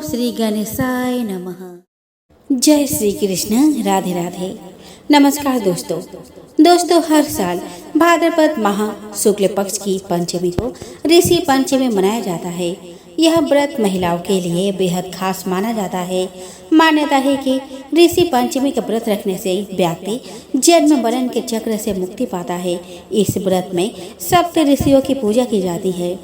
श्री गणेशाय नमः। जय श्री कृष्ण। राधे राधे। नमस्कार दोस्तों, हर साल भाद्रपद माह शुक्ल पक्ष की पंचमी को ऋषि पंचमी मनाया जाता है। यह व्रत महिलाओं के लिए बेहद खास माना जाता है। मान्यता है कि ऋषि पंचमी का व्रत रखने से व्यक्ति जन्म मरण के चक्र से मुक्ति पाता है। इस व्रत में सप्त ऋषियों की पूजा की जाती है।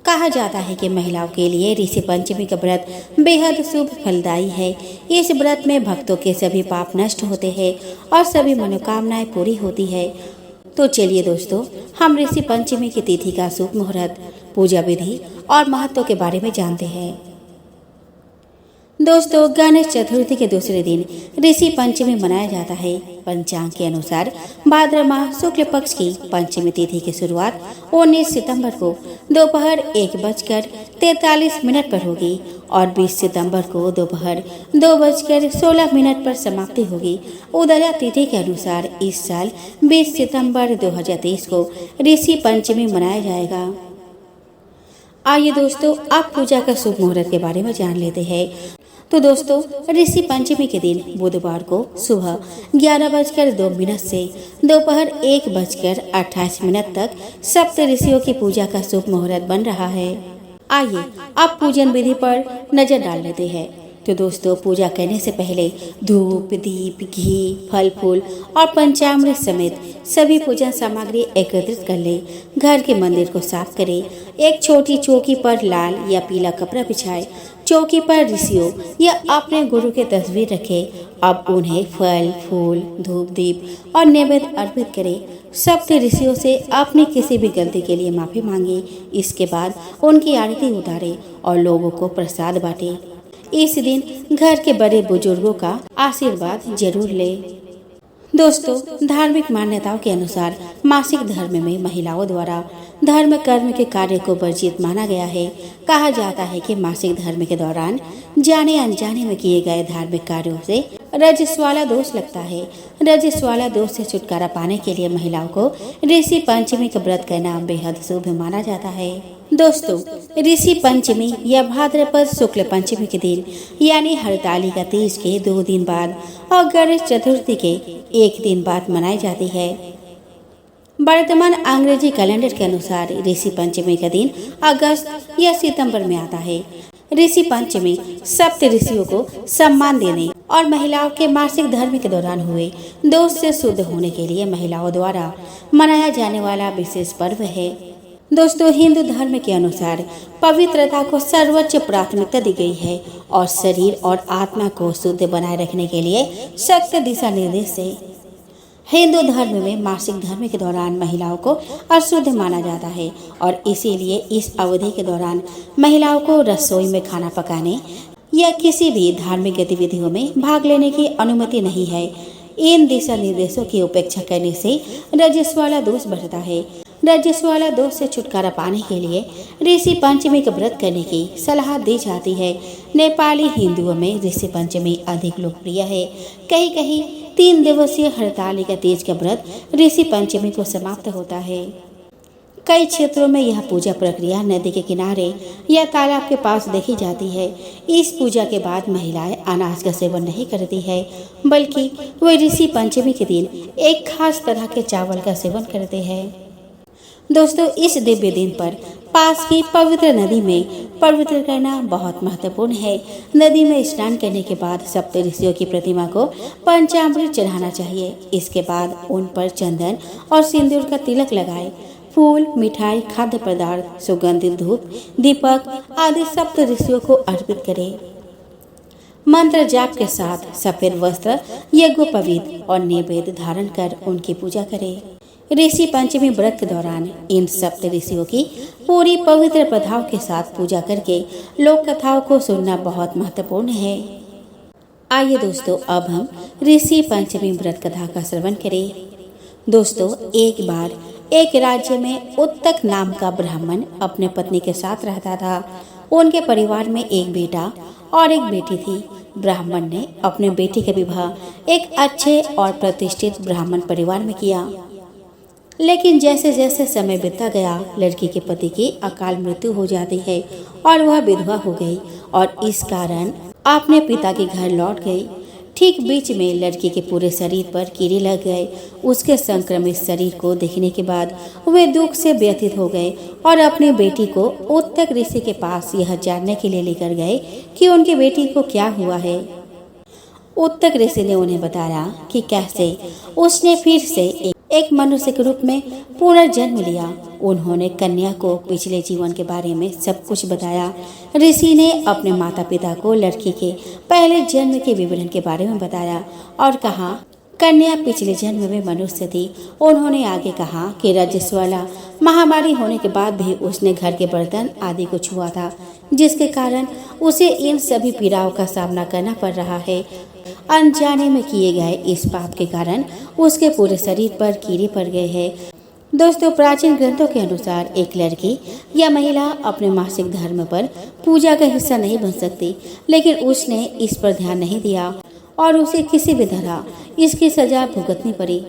कहा जाता है कि महिलाओं के लिए ऋषि पंचमी का व्रत बेहद शुभ फलदायी है। इस व्रत में भक्तों के सभी पाप नष्ट होते हैं और सभी मनोकामनाएं पूरी होती है। तो चलिए दोस्तों, हम ऋषि पंचमी की तिथि का शुभ मुहूर्त, पूजा विधि और महत्व के बारे में जानते हैं। दोस्तों, गणेश चतुर्थी के दूसरे दिन ऋषि पंचमी मनाया जाता है। पंचांग के अनुसार भाद्र माह शुक्ल पक्ष की पंचमी तिथि की शुरुआत 19 सितंबर को दोपहर 1:43 पर होगी और 20 सितंबर को दोपहर 2:16 पर समाप्ति होगी। उदया तिथि के अनुसार इस साल 20 सितंबर 2023 को ऋषि पंचमी मनाया जाएगा। आइए दोस्तों, आप पूजा का शुभ मुहूर्त के बारे में जान लेते हैं। तो दोस्तों, ऋषि पंचमी के दिन बुधवार को सुबह 11:02 से दोपहर 1:28 तक सप्त ऋषियों की पूजा का शुभ मुहूर्त बन रहा है। आइए अब पूजन विधि पर नजर डाल लेते हैं। तो दोस्तों, पूजा करने से पहले धूप, दीप, घी, फल फूल और पंचामृत समेत सभी पूजन सामग्री एकत्रित कर ले। घर के मंदिर को साफ करें। एक छोटी चौकी पर लाल या पीला कपड़ा बिछाए। चौकी पर ऋषियों या अपने गुरु की तस्वीर रखें। अब उन्हें फल फूल, धूप, दीप और नैवेद्य अर्पित करें। सप्त ऋषियों से अपनी किसी भी गलती के लिए माफी मांगे। इसके बाद उनकी आरती उतारें और लोगों को प्रसाद बांटें। इस दिन घर के बड़े बुजुर्गों का आशीर्वाद जरूर लें। दोस्तों, धार्मिक मान्यताओं के अनुसार मासिक धर्म में महिलाओं द्वारा धर्म कर्म के कार्य को वर्जित माना गया है। कहा जाता है कि मासिक धर्म के दौरान जाने अनजाने में किए गए धार्मिक कार्यों से रजस्वाला दोष लगता है। रजस्वाला दोष से छुटकारा पाने के लिए महिलाओं को ऋषि पंचमी का व्रत करना बेहद शुभ माना जाता है। दोस्तों, ऋषि पंचमी या भाद्रपद शुक्ल पंचमी के दिन यानी हरतालिका तीज के 2 दिन बाद और गणेश चतुर्थी के 1 दिन बाद मनाई जाती है। वर्तमान अंग्रेजी कैलेंडर के अनुसार ऋषि पंचमी का दिन अगस्त या सितंबर में आता है। ऋषि पंचमी सप्त ऋषियों को सम्मान देने और महिलाओं के मासिक धर्म के दौरान हुए दोष से शुद्ध होने के लिए महिलाओं द्वारा मनाया जाने वाला विशेष पर्व है। दोस्तों, हिंदू धर्म के अनुसार पवित्रता को सर्वोच्च प्राथमिकता दी गई है और शरीर और आत्मा को शुद्ध बनाए रखने के लिए सख्त दिशा निर्देश है। हिंदू धर्म में मासिक धर्म के दौरान महिलाओं को अशुद्ध माना जाता है और इसीलिए इस अवधि के दौरान महिलाओं को रसोई में खाना पकाने या किसी भी धार्मिक गतिविधियों में भाग लेने की अनुमति नहीं है। इन दिशा निर्देशों की उपेक्षा करने से रजस्वाला दोष बढ़ता है। रजस्वाला दोष से छुटकारा पाने के लिए ऋषि पंचमी का व्रत करने की सलाह दी जाती है। नेपाली हिंदुओं में ऋषि पंचमी अधिक लोकप्रिय है। कहीं कहीं 3 दिवसीय हरतालिका तीज का व्रत ऋषि पंचमी को समाप्त होता है। कई क्षेत्रों में यह पूजा प्रक्रिया नदी के किनारे या तालाब के पास देखी जाती है। इस पूजा के बाद महिलाएं अनाज का सेवन नहीं करती है, बल्कि वे ऋषि पंचमी के दिन एक खास तरह के चावल का सेवन करते हैं। दोस्तों, इस दिव्य दिन पर पास की पवित्र नदी में पवित्र करना बहुत महत्वपूर्ण है। नदी में स्नान करने के बाद सप्त ऋषियों की प्रतिमा को पंचामृत चढ़ाना चाहिए। इसके बाद उन पर चंदन और सिंदूर का तिलक लगाए। फूल, मिठाई, खाद्य पदार्थ, सुगंधित धूप, दीपक आदि सप्त ऋषियों को अर्पित करें। मंत्र जाप के साथ सफेद वस्त्र, यज्ञोपवीत और नैवेद्य धारण कर उनकी पूजा करें। ऋषि पंचमी व्रत के दौरान इन सप्त ऋषियों की पूरी पवित्र प्रथाओं के साथ पूजा करके लोक कथाओं को सुनना बहुत महत्वपूर्ण है। आइए दोस्तों, अब हम ऋषि पंचमी व्रत कथा का श्रवण करें। दोस्तों, एक बार एक राज्य में उत्तक नाम का ब्राह्मण अपने पत्नी के साथ रहता था। उनके परिवार में एक बेटा और एक बेटी थी। ब्राह्मण ने अपने बेटी का विवाह एक अच्छे और प्रतिष्ठित ब्राह्मण परिवार में किया। लेकिन जैसे जैसे समय बीतता गया, लड़की के पति की अकाल मृत्यु हो जाती है और वह विधवा हो गई और इस कारण अपने पिता के घर लौट गई। ठीक बीच में लड़की के पूरे शरीर पर कीड़े लग गए। उसके संक्रमित शरीर को देखने के बाद वे दुख से व्यथित हो गए और अपनी बेटी को उत्तक ऋषि के पास यह जानने के लिए लेकर गए कि उनकी बेटी को क्या हुआ है। उत्तक ऋषि ने उन्हें बताया कि कैसे उसने फिर से एक मनुष्य के रूप में पुनर्जन्म लिया। उन्होंने कन्या को पिछले जीवन के बारे में सब कुछ बताया। ऋषि ने अपने माता पिता को लड़की के पहले जन्म के विवरण के बारे में बताया और कहा कन्या पिछले जन्म में मनुष्य थी। उन्होंने आगे कहा कि रजस्वला महामारी होने के बाद भी उसने घर के बर्तन आदि को छुआ था, जिसके कारण उसे इन सभी पीड़ाओं का सामना करना पड़ रहा है। अनजाने में किए गए इस पाप के कारण उसके पूरे शरीर पर कीड़े पड़ गए हैं। दोस्तों, प्राचीन ग्रंथों के अनुसार एक लड़की या महिला अपने मासिक धर्म पर पूजा का हिस्सा नहीं बन सकती, लेकिन उसने इस पर ध्यान नहीं दिया और उसे किसी भी तरह इसकी सजा भुगतनी पड़ी।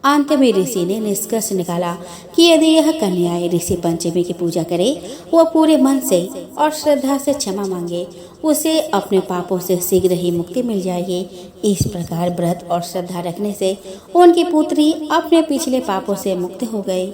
अंत में ऋषि ने निष्कर्ष निकाला कि यदि यह कन्याएं ऋषि पंचमी की पूजा करे, वह पूरे मन से और श्रद्धा से क्षमा मांगे, उसे अपने पापों से शीघ्र ही मुक्ति मिल जाएगी। इस प्रकार व्रत और श्रद्धा रखने से उनकी पुत्री अपने पिछले पापों से मुक्त हो गई।